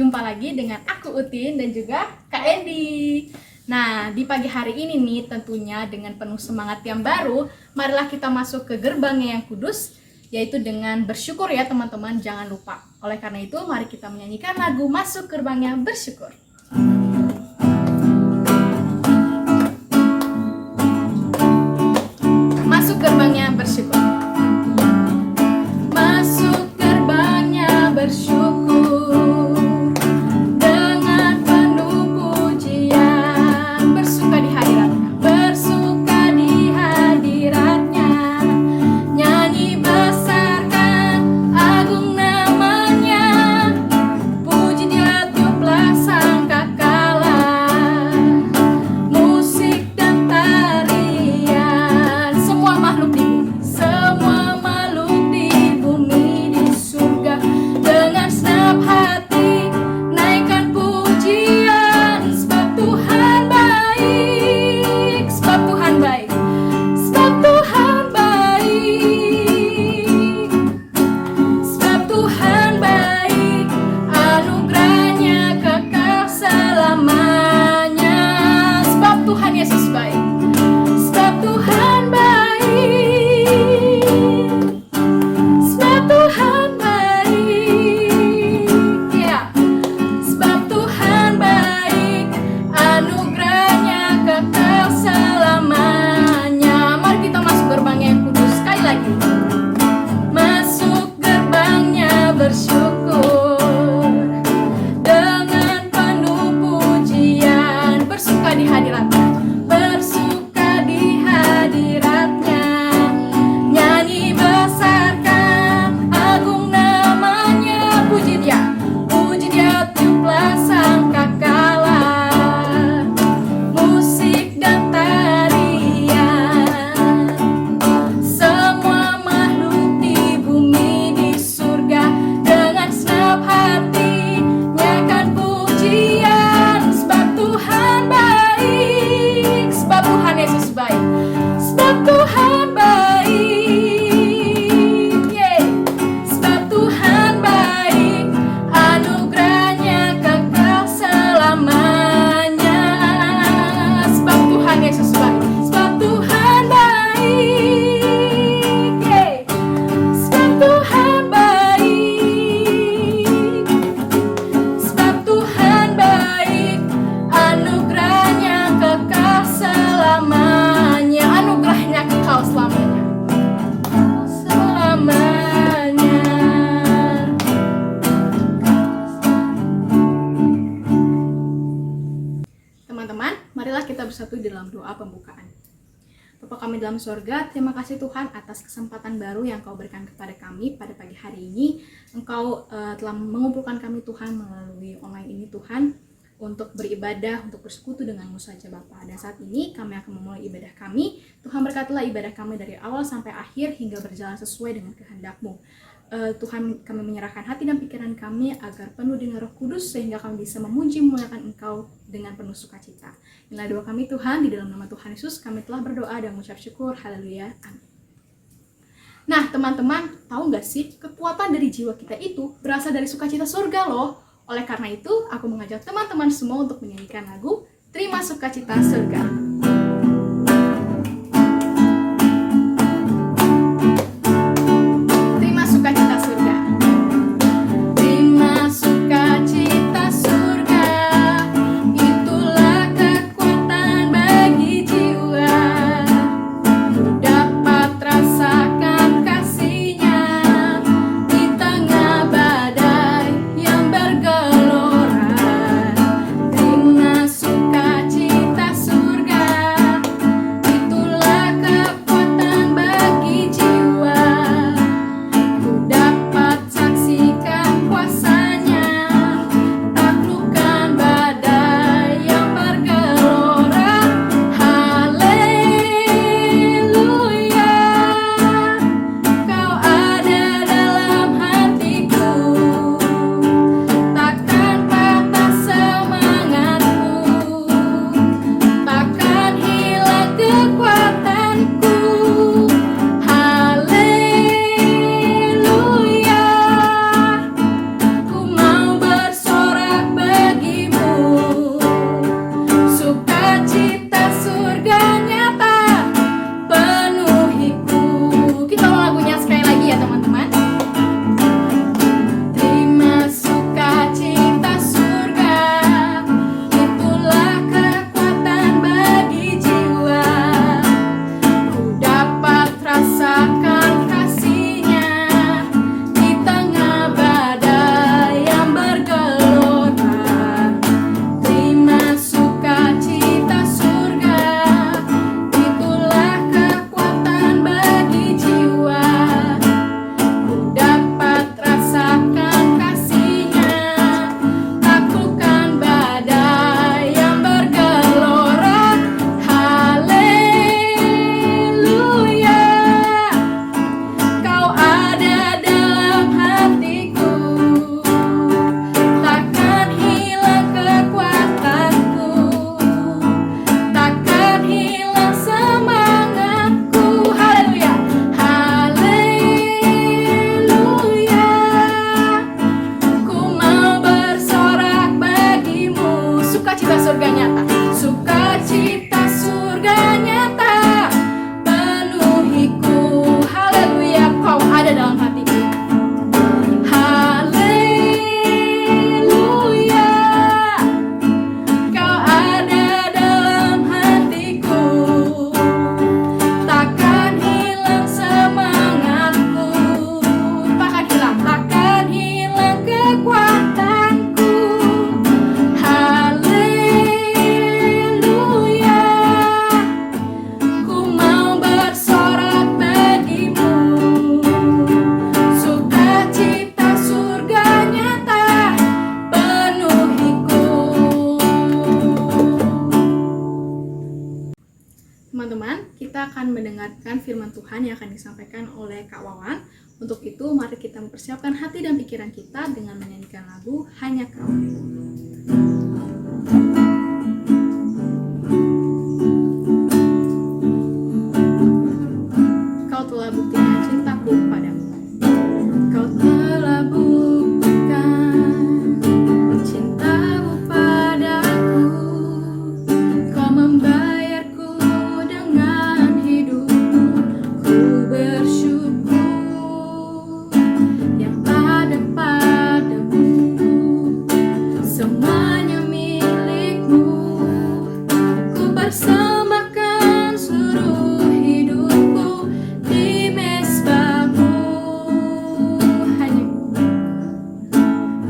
jumpa lagi dengan aku Utin dan juga Kak Endi. Nah, di pagi hari ini nih tentunya dengan penuh semangat yang baru, marilah kita masuk ke gerbangnya yang kudus, yaitu dengan bersyukur ya teman-teman, jangan lupa. Oleh karena itu, mari kita menyanyikan lagu Masuk Gerbangnya Bersyukur. Masuk gerbangnya bersyukur. Masuk gerbangnya bersyukur dengan penuh pujian, bersuka di hadiratnya, bersuka di hadiratnya, nyanyi besarkan agung namanya, puji dia tiuplah sangkakala, musik dan tarian, semua makhluk di bumi, semua makhluk di bumi di surga, dengan senap hati naikkan pujian, sebab Tuhan baik, sebab Tuhan baik, sebab Tuhan baik, sebab Tuhan baik, anugerahnya kekal selamanya, sebab Tuhan Yesus baik, sebab Tuhan baik, sebab Tuhan baik, ya, sebab Tuhan baik, anugerahnya kekal selamanya. Mari kita masuk gerbangnya yang kudus sekali lagi. Masuk gerbangnya bersyukur dengan penuh pujian, bersuka di hadiratnya, bersuka di hadiratnya, nyanyi besarkan agung namanya, puji dia tiuplah sangkakala, musik dan tarian, semua makhluk di bumi di surga, dengan senap hati nyanyikan pujian, sebab Tuhan baik, sebab Tuhan Yesus baik, sebab Tuhan baik, yeay. Sebab Tuhan baik, anugerahnya kekal selamanya, sebab Tuhan Yesus baik, sebab Tuhan baik, yeay. Sebab Tuhan baik, sebab Tuhan baik, anugerahnya kekal selamanya, anugerahnya kekal selamanya, selamanya. Teman-teman, marilah kita bersatu di dalam doa pembukaan. Bapa kami dalam surga, terima kasih Tuhan atas kesempatan baru yang Kau berikan kepada kami pada pagi hari ini. Engkau telah mengumpulkan kami Tuhan melalui online ini Tuhan, untuk beribadah, untuk bersekutu denganmu saja Bapa. Dan saat ini kami akan memulai ibadah kami. Tuhan berkatilah ibadah kami dari awal sampai akhir hingga berjalan sesuai dengan kehendak-Mu. Tuhan, kami menyerahkan hati dan pikiran kami agar penuh dengan Roh Kudus sehingga kami bisa memuji memuliakan Engkau dengan penuh sukacita. Inilah doa kami Tuhan, di dalam nama Tuhan Yesus kami telah berdoa dan mengucap syukur. Haleluya. Amin. Nah teman-teman, tahu gak sih kekuatan dari jiwa kita itu berasal dari sukacita surga loh. Oleh karena itu, aku mengajak teman-teman semua untuk menyanyikan lagu Terima Sukacita Surga. Terima sukacita surga. Terima sukacita surga, itulah kekuatan bagi jiwa. Dapat rasakan kasih-Nya di tengah badai yang bergelora. Terima sukacita surga, kita akan mendengarkan firman Tuhan yang akan disampaikan oleh Kak Wawan. Untuk itu, mari kita mempersiapkan hati dan pikiran kita dengan menyanyikan lagu Hanya Kau. Kau telah buktikan cintaku padamu. Kau telah buktikan cintamu padaku. Kau membayarku dengan hidupmu. Ku bersyukur yang ada padamu. Semuanya milikmu. Ku persembahkan seluruh hidupku di mezbahmu. Hanya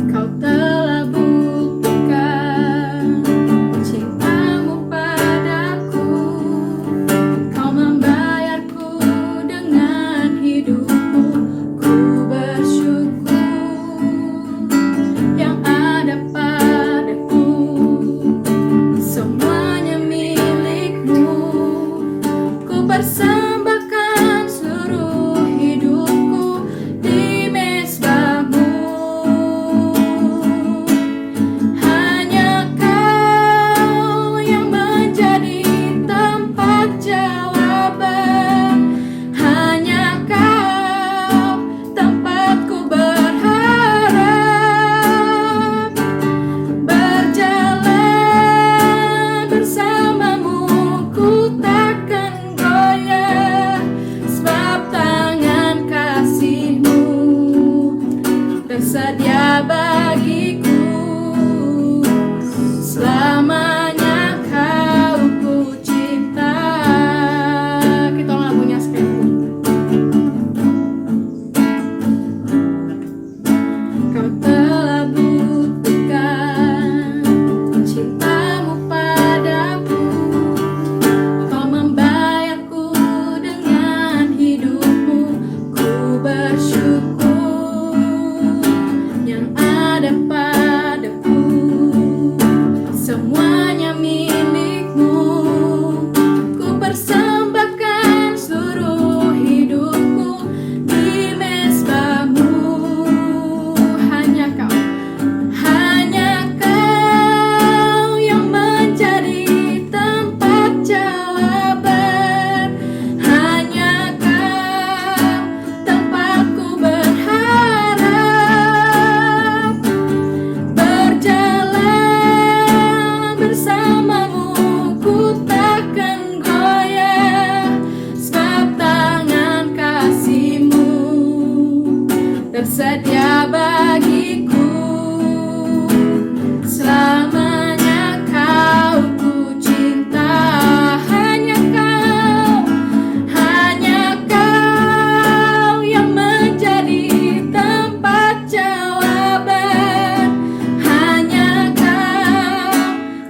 Kau telah buktikan cintamu padaku. Kau membayarku dengan hidupmu. Ku bersyukur yang ada padaku. Semuanya milikmu. Ku persembahkan seluruh hidupku di mezbahmu. Hanya Kau yang menjadi tempat jawaban. Hanya Kau tempatku berharap. Berjalan bersamamu ku takkan goyah, sebab tangan kasih-Mu tersedia bagiku. Selamanya Kau ku cinta. Kita ulang lagunya sekali. Kau telah buktikan cintamu padaku. Kau membayarku dengan hidupmu. Ku bersyukur yang ada padaku. Semuanya milikmu. Ku persembahkan seluruh hidupku di mezbahmu. Hanya Kau yang menjadi tempat jawaban. Hanya Kau tempatku berharap. Berjalan bersamamu ku takkan goyah, sebab tangan kasih-Mu tersedia bagiku. Selamanya Kau ku cinta. Hanya Kau yang menjadi tempat jawaban. Hanya Kau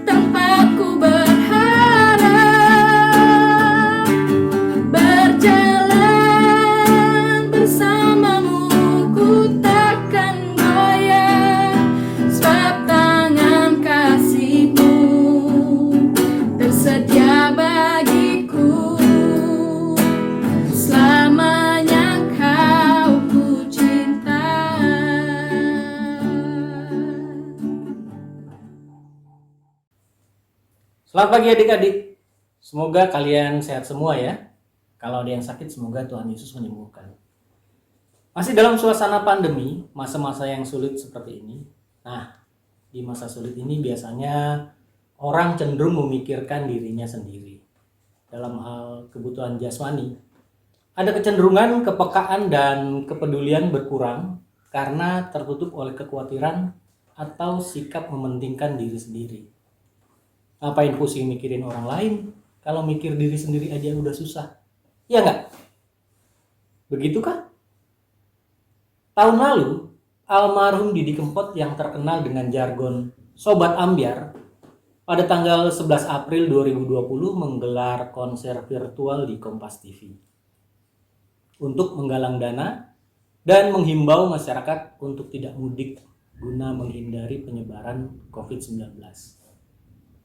tempatku berharap. Berjalan bersamamu ku takkan goyah, sebab tangan kasih-Mu tersedia bagiku. Selamanya Kau ku cinta. Selamat pagi adik-adik. Semoga kalian sehat semua ya. Kalau ada yang sakit, semoga Tuhan Yesus menyembuhkan. Masih dalam suasana pandemi, masa-masa yang sulit seperti ini. Nah, di masa sulit ini biasanya orang cenderung memikirkan dirinya sendiri. Dalam hal kebutuhan jasmani, ada kecenderungan kepekaan dan kepedulian berkurang karena tertutup oleh kekhawatiran atau sikap mementingkan diri sendiri. Ngapain pusing mikirin orang lain, kalau mikir diri sendiri aja udah susah. Iya nggak? Begitukah? Tahun lalu, almarhum Didi Kempot yang terkenal dengan jargon Sobat Ambyar pada tanggal 11 April 2020 menggelar konser virtual di Kompas TV untuk menggalang dana dan menghimbau masyarakat untuk tidak mudik guna menghindari penyebaran COVID-19.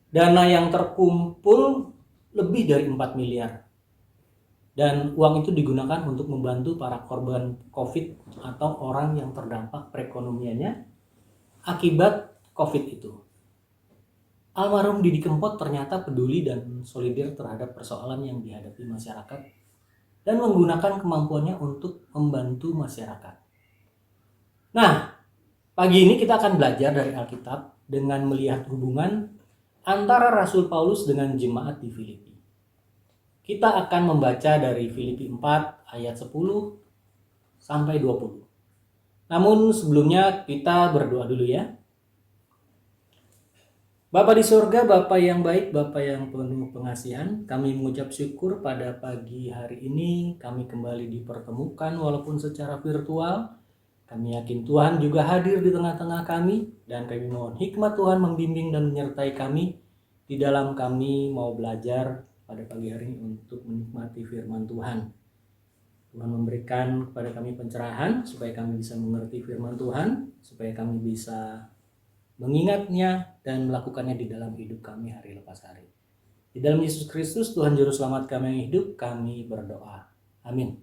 Dana yang terkumpul lebih dari 4 miliar. dan uang itu digunakan untuk membantu para korban COVID atau orang yang terdampak perekonomiannya akibat COVID itu. Almarhum Didi Kempot ternyata peduli dan solidir terhadap persoalan yang dihadapi masyarakat dan menggunakan kemampuannya untuk membantu masyarakat. Nah, pagi ini kita akan belajar dari Alkitab dengan melihat hubungan antara Rasul Paulus dengan jemaat di Filipi. Kita akan membaca dari Filipi 4 ayat 10 sampai 20. Namun sebelumnya kita berdoa dulu ya. Bapa di surga, Bapa yang baik, Bapa yang penuh pengasihan, kami mengucap syukur pada pagi hari ini kami kembali dipertemukan walaupun secara virtual. Kami yakin Tuhan juga hadir di tengah-tengah kami dan kami mohon hikmat Tuhan membimbing dan menyertai kami di dalam kami mau belajar pada pagi hari ini untuk menikmati firman Tuhan. Tuhan memberikan kepada kami pencerahan supaya kami bisa mengerti firman Tuhan, supaya kami bisa mengingatnya dan melakukannya di dalam hidup kami hari lepas hari. Di dalam Yesus Kristus, Tuhan Juru Selamat kami yang hidup, kami berdoa. Amin.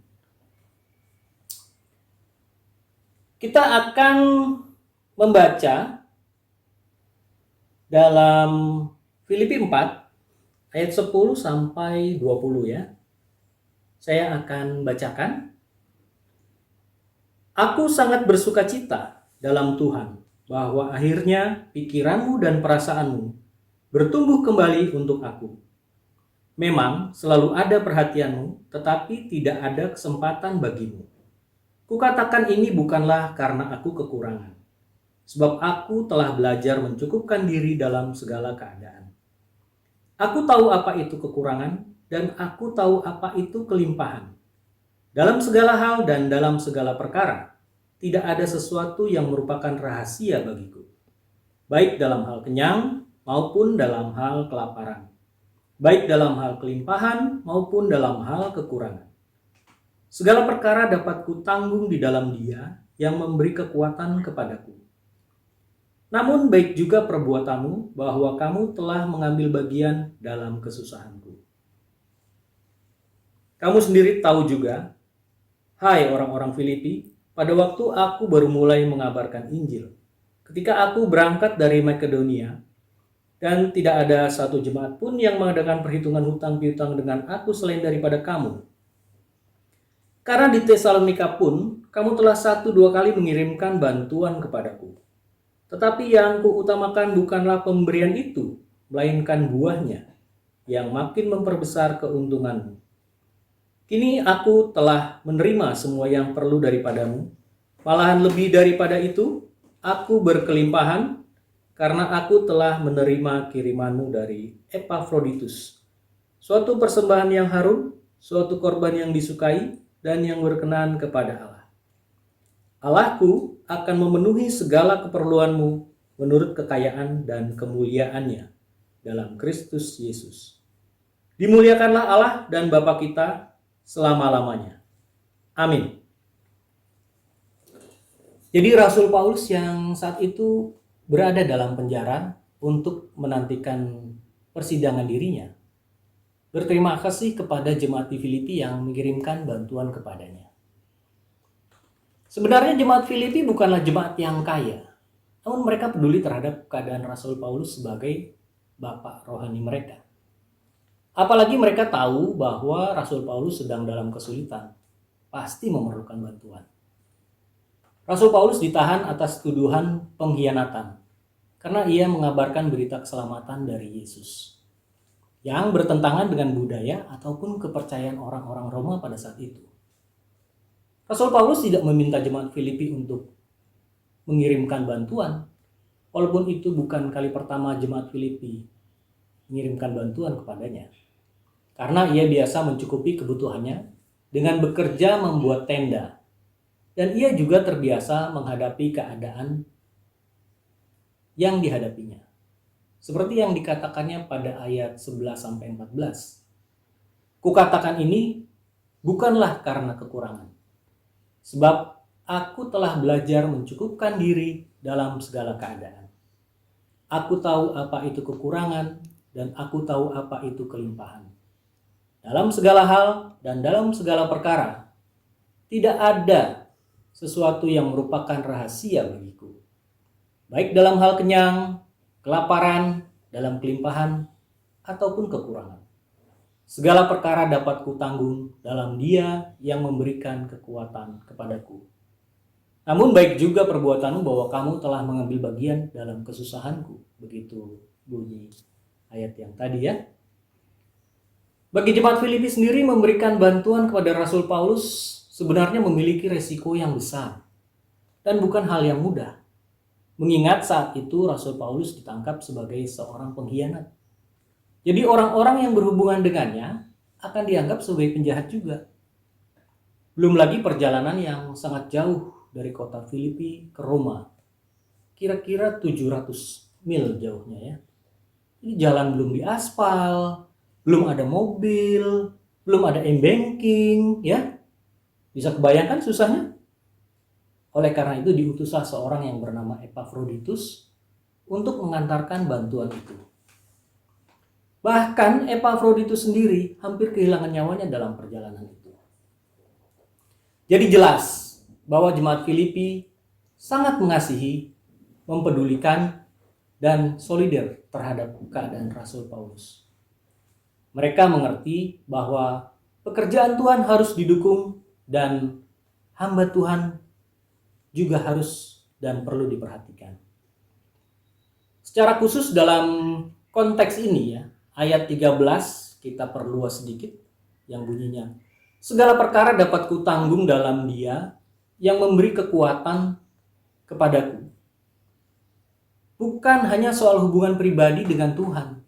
Kita akan membaca dalam Filipi 4 ayat 10 sampai 20 ya. Saya akan bacakan. Aku sangat bersukacita dalam Tuhan bahwa akhirnya pikiranmu dan perasaanmu bertumbuh kembali untuk aku. Memang selalu ada perhatianmu, tetapi tidak ada kesempatan bagimu. Kukatakan ini bukanlah karena aku kekurangan, sebab aku telah belajar mencukupkan diri dalam segala keadaan. Aku tahu apa itu kekurangan, dan aku tahu apa itu kelimpahan. Dalam segala hal dan dalam segala perkara, tidak ada sesuatu yang merupakan rahasia bagiku, baik dalam hal kenyang maupun dalam hal kelaparan, baik dalam hal kelimpahan maupun dalam hal kekurangan. Segala perkara dapat kutanggung di dalam Dia yang memberi kekuatan kepadaku. Namun baik juga perbuatanmu bahwa kamu telah mengambil bagian dalam kesusahanku. Kamu sendiri tahu juga, hai orang-orang Filipi, pada waktu aku baru mulai mengabarkan Injil, ketika aku berangkat dari Makedonia, dan tidak ada satu jemaat pun yang mengadakan perhitungan hutang piutang dengan aku selain daripada kamu. Karena di Tesalonika pun, kamu telah 1-2 kali mengirimkan bantuan kepadaku. Tetapi yang kuutamakan bukanlah pemberian itu, melainkan buahnya, yang makin memperbesar keuntunganmu. Kini aku telah menerima semua yang perlu daripadamu, malahan lebih daripada itu, aku berkelimpahan, karena aku telah menerima kirimanmu dari Epafroditus, suatu persembahan yang harum, suatu korban yang disukai, dan yang berkenan kepada Allah. Allahku akan memenuhi segala keperluanmu menurut kekayaan dan kemuliaannya dalam Kristus Yesus. Dimuliakanlah Allah dan Bapa kita selama-lamanya. Amin. Jadi Rasul Paulus yang saat itu berada dalam penjara untuk menantikan persidangan dirinya, berterima kasih kepada jemaat di Filipi yang mengirimkan bantuan kepadanya. Sebenarnya jemaat Filipi bukanlah jemaat yang kaya, namun mereka peduli terhadap keadaan Rasul Paulus sebagai bapak rohani mereka. Apalagi mereka tahu bahwa Rasul Paulus sedang dalam kesulitan, pasti memerlukan bantuan. Rasul Paulus ditahan atas tuduhan pengkhianatan karena ia mengabarkan berita keselamatan dari Yesus yang bertentangan dengan budaya ataupun kepercayaan orang-orang Roma pada saat itu. Rasul Paulus tidak meminta jemaat Filipi untuk mengirimkan bantuan, walaupun itu bukan kali pertama jemaat Filipi mengirimkan bantuan kepadanya. Karena ia biasa mencukupi kebutuhannya dengan bekerja membuat tenda. Dan ia juga terbiasa menghadapi keadaan yang dihadapinya. Seperti yang dikatakannya pada ayat 11-14. Kukatakan ini bukanlah karena kekurangan. Sebab aku telah belajar mencukupkan diri dalam segala keadaan. Aku tahu apa itu kekurangan dan aku tahu apa itu kelimpahan. dalam segala hal dan dalam segala perkara. Tidak ada sesuatu yang merupakan rahasia bagiku, baik dalam hal kenyang, kelaparan, dalam kelimpahan, ataupun kekurangan. Segala perkara dapat kutanggung dalam Dia yang memberikan kekuatan kepadaku. Namun baik juga perbuatanmu bahwa kamu telah mengambil bagian dalam kesusahanku. Begitu bunyi ayat yang tadi ya. Bagi jemaat Filipi sendiri, memberikan bantuan kepada Rasul Paulus sebenarnya memiliki resiko yang besar dan bukan hal yang mudah. Mengingat saat itu Rasul Paulus ditangkap sebagai seorang pengkhianat. Jadi orang-orang yang berhubungan dengannya akan dianggap sebagai penjahat juga. Belum lagi perjalanan yang sangat jauh dari kota Filipi ke Roma. Kira-kira 700 mil jauhnya ya. Ini jalan belum diaspal, belum ada mobil, belum ada m-banking ya. Bisa kebayangkan susahnya? Oleh karena itu diutuslah seorang yang bernama Epafroditus untuk mengantarkan bantuan itu. Bahkan Epafroditus sendiri hampir kehilangan nyawanya dalam perjalanan itu. Jadi jelas bahwa jemaat Filipi sangat mengasihi, mempedulikan, dan solider terhadap keadaan Rasul Paulus. Mereka mengerti bahwa pekerjaan Tuhan harus didukung dan hamba Tuhan juga harus dan perlu diperhatikan. Secara khusus dalam konteks ini ya, ayat 13 kita perluas sedikit yang bunyinya, segala perkara dapat kutanggung dalam Dia yang memberi kekuatan kepadaku. Bukan hanya soal hubungan pribadi dengan Tuhan,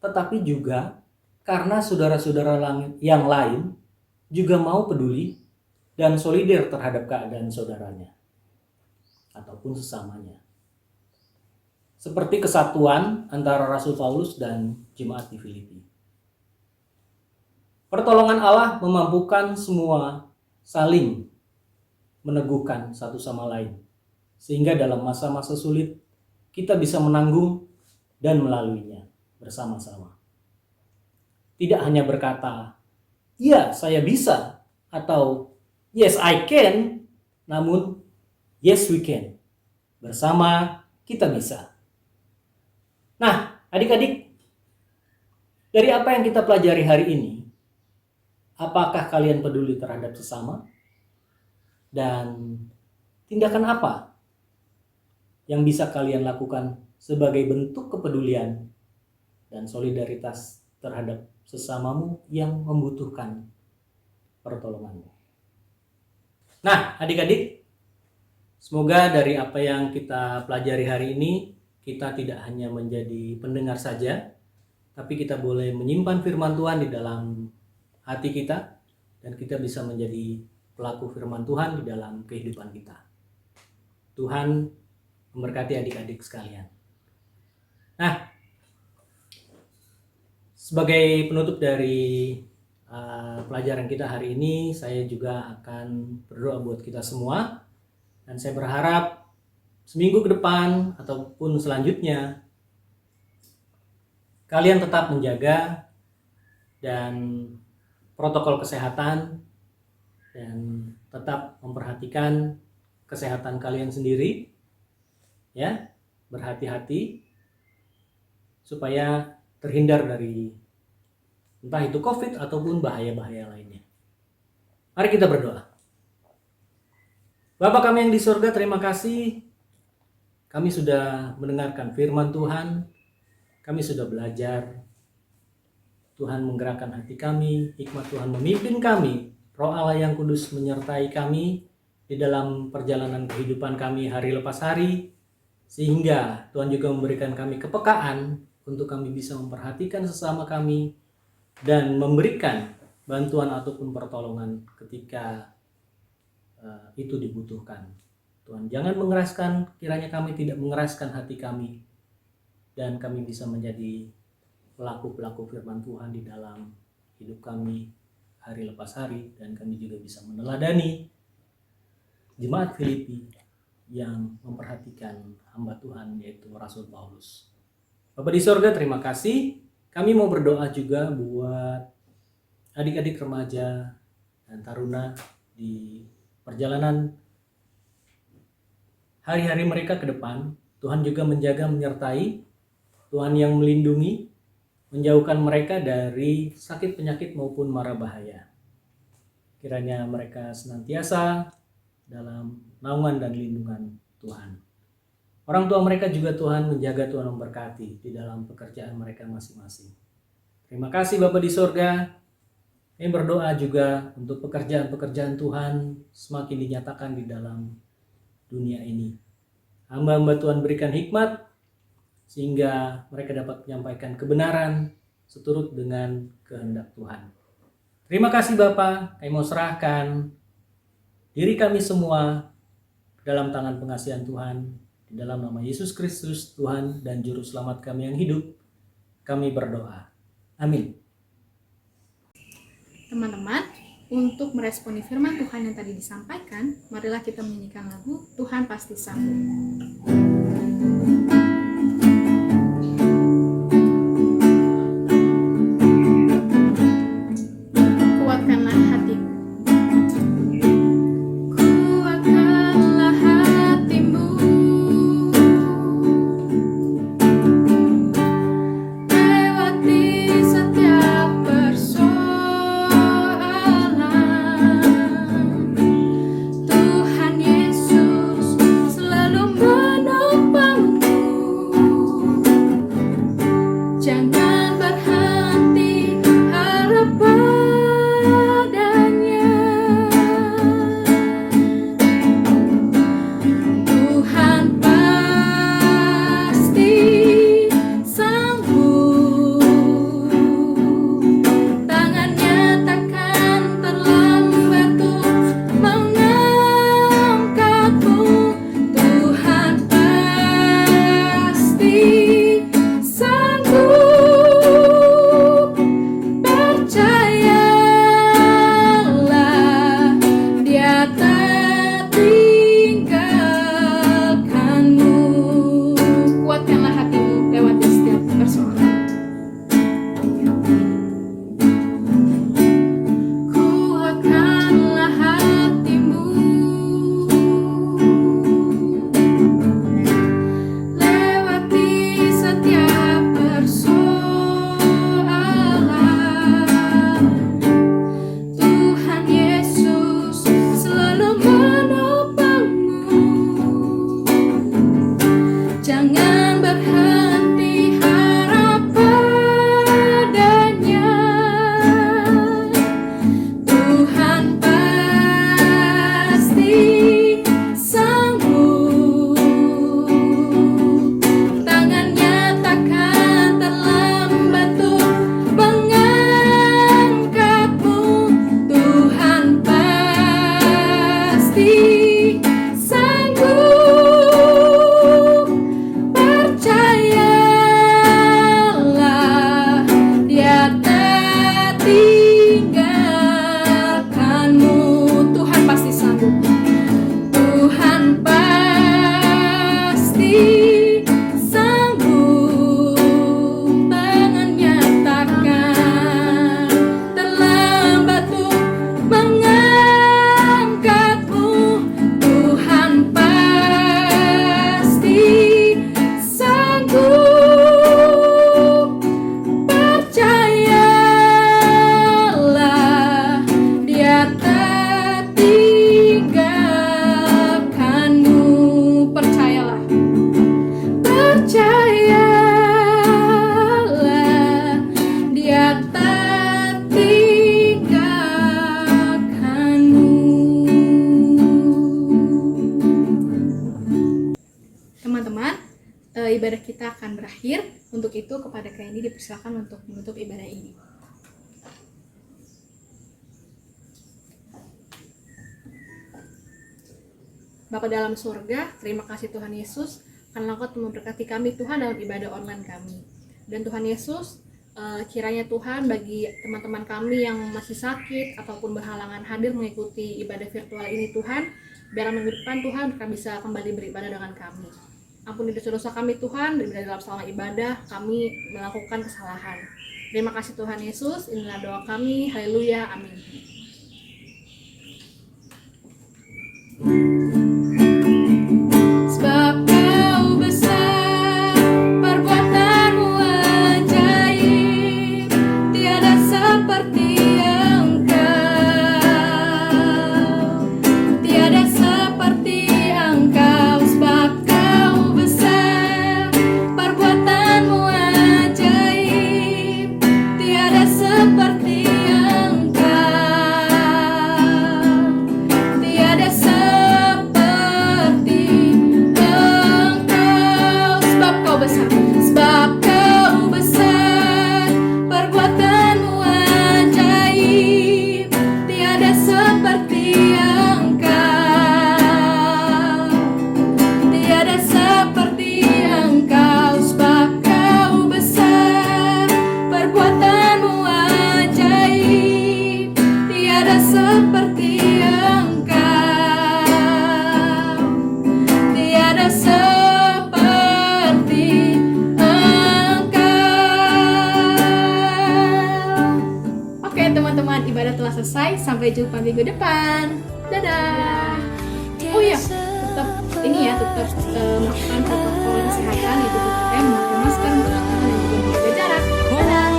tetapi juga karena saudara-saudara yang lain juga mau peduli dan solider terhadap keadaan saudaranya ataupun sesamanya. Seperti kesatuan antara Rasul Paulus dan jemaat di Filipi. Pertolongan Allah memampukan semua saling meneguhkan satu sama lain. Sehingga dalam masa-masa sulit kita bisa menanggung dan melaluinya bersama-sama. Tidak hanya berkata, "Ya, saya bisa," atau "Yes, I can," namun "Yes, we can." Bersama kita bisa. Nah, adik-adik, dari apa yang kita pelajari hari ini, apakah kalian peduli terhadap sesama? Dan tindakan apa yang bisa kalian lakukan sebagai bentuk kepedulian dan solidaritas terhadap sesamamu yang membutuhkan pertolonganmu? Nah, adik-adik, semoga dari apa yang kita pelajari hari ini, kita tidak hanya menjadi pendengar saja, tapi kita boleh menyimpan firman Tuhan di dalam hati kita, dan kita bisa menjadi pelaku firman Tuhan di dalam kehidupan kita. Tuhan memberkati adik-adik sekalian. Nah, sebagai penutup dari pelajaran kita hari ini, saya juga akan berdoa buat kita semua, dan saya berharap seminggu ke depan ataupun selanjutnya kalian tetap menjaga dan protokol kesehatan dan tetap memperhatikan kesehatan kalian sendiri ya, berhati-hati supaya terhindar dari entah itu COVID ataupun bahaya-bahaya lainnya. Mari kita berdoa. Bapa kami yang di surga, terima kasih kami sudah mendengarkan firman Tuhan, kami sudah belajar. Tuhan menggerakkan hati kami, hikmat Tuhan memimpin kami, Roh Allah yang kudus menyertai kami di dalam perjalanan kehidupan kami hari lepas hari, sehingga Tuhan juga memberikan kami kepekaan untuk kami bisa memperhatikan sesama kami dan memberikan bantuan ataupun pertolongan ketika itu dibutuhkan. Tuhan jangan mengeraskan, kiranya kami tidak mengeraskan hati kami, dan kami bisa menjadi pelaku-pelaku firman Tuhan di dalam hidup kami hari lepas hari, dan kami juga bisa meneladani jemaat Filipi yang memperhatikan hamba Tuhan yaitu Rasul Paulus. Bapa di sorga, terima kasih. Kami mau berdoa juga buat adik-adik remaja dan taruna di perjalanan hari-hari mereka ke depan. Tuhan juga menjaga, menyertai, Tuhan yang melindungi, menjauhkan mereka dari sakit penyakit maupun mara bahaya. Kiranya mereka senantiasa dalam naungan dan lindungan Tuhan. Orang tua mereka juga Tuhan menjaga, Tuhan memberkati di dalam pekerjaan mereka masing-masing. Terima kasih Bapa di sorga. Kami berdoa juga untuk pekerjaan-pekerjaan Tuhan semakin dinyatakan di dalam dunia ini. Hamba-hamba Tuhan berikan hikmat sehingga mereka dapat menyampaikan kebenaran seturut dengan kehendak Tuhan. Terima kasih Bapa, kami mau serahkan diri kami semua dalam tangan pengasihan Tuhan. Di dalam nama Yesus Kristus, Tuhan dan Juru Selamat kami yang hidup, kami berdoa. Amin. Teman-teman, untuk meresponi firman Tuhan yang tadi disampaikan, marilah kita menyanyikan lagu Tuhan Pasti Sanggup. Kuatkanlah hatimu. Kuatkanlah hatimu. Lewati setiap persoalan. Tuhan Yesus selalu menopangmu. Jangan berhenti harap padanya. Tuhan pasti sanggup. Tangannya takkan terlambat untuk mengangkatmu. Tuhan pasti sanggup. Percayalah, Dia tak tinggalkanmu. Kuatkanlah hatimu lewati setiap persoalan. Kuatkanlah hatimu. Lewati setiap persoalan. Tuhan Yesus selalu menopangmu. Jangan berhenti harap padanya. Tuhan pasti sanggup. Tangannya takkan terlambat untuk mengangkatmu. Tuhan pasti sanggup. Percayalah, Dia tak tinggalkanmu. Tuhan pasti sanggup. Tuhan pasti sanggup. Tangannya takkan terlambat untuk mengangkatmu. Tuhan pasti sanggup. Percayalah, Dia tak tinggalkanmu. Percayalah. Percayalah, Dia tak tinggalkanmu. Teman-teman, ibadah kita akan berakhir. Untuk itu kepada Kak Indi dipersilakan untuk menutup ibadah ini. Bapa dalam surga, terima kasih Tuhan Yesus karena Engkau telah memberkati kami Tuhan dalam ibadah online kami. Dan Tuhan Yesus, kiranya Tuhan bagi teman-teman kami yang masih sakit ataupun berhalangan hadir mengikuti ibadah virtual ini Tuhan, biar minggu depan Tuhan mereka bisa kembali beribadah dengan kami. Ampuni dosa-dosa kami Tuhan, dan dalam selama ibadah kami melakukan kesalahan. Terima kasih Tuhan Yesus, inilah doa kami, haleluya, amin. Sebab Kau besar, perbuatanmu ajaib, tiada seperti Engkau, tiada seperti Engkau. Sebab Kau besar, perbuatanmu ajaib, tiada seperti tiada seperti Engkau. Sebab Kau besar, sebab Kau besar, perbuatanmu ajaib, tiada seperti Engkau, tiada seperti Engkau. Sebab Kau besar, perbuatanmu ajaib, tiada seperti teman-teman, ibadah telah selesai. Sampai jumpa minggu depan. Dadah. Oh iya, tetap melakukan protokol kesehatan, yaitu 3M, memakai masker, mencuci tangan, dan juga menjaga jarak. Dadah.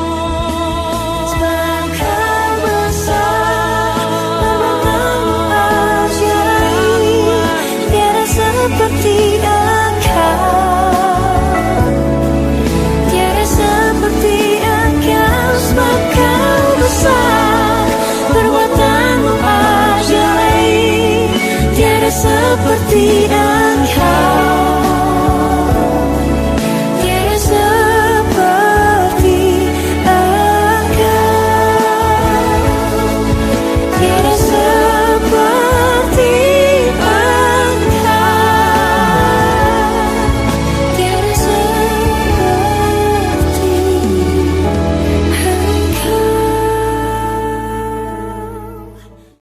Sebab Kau besar, perbuatanmu ajaib, tiada seperti Engkau, tiada seperti Engkau. Sebab Kau besar, perbuatanmu ajaib, tiada seperti Engkau.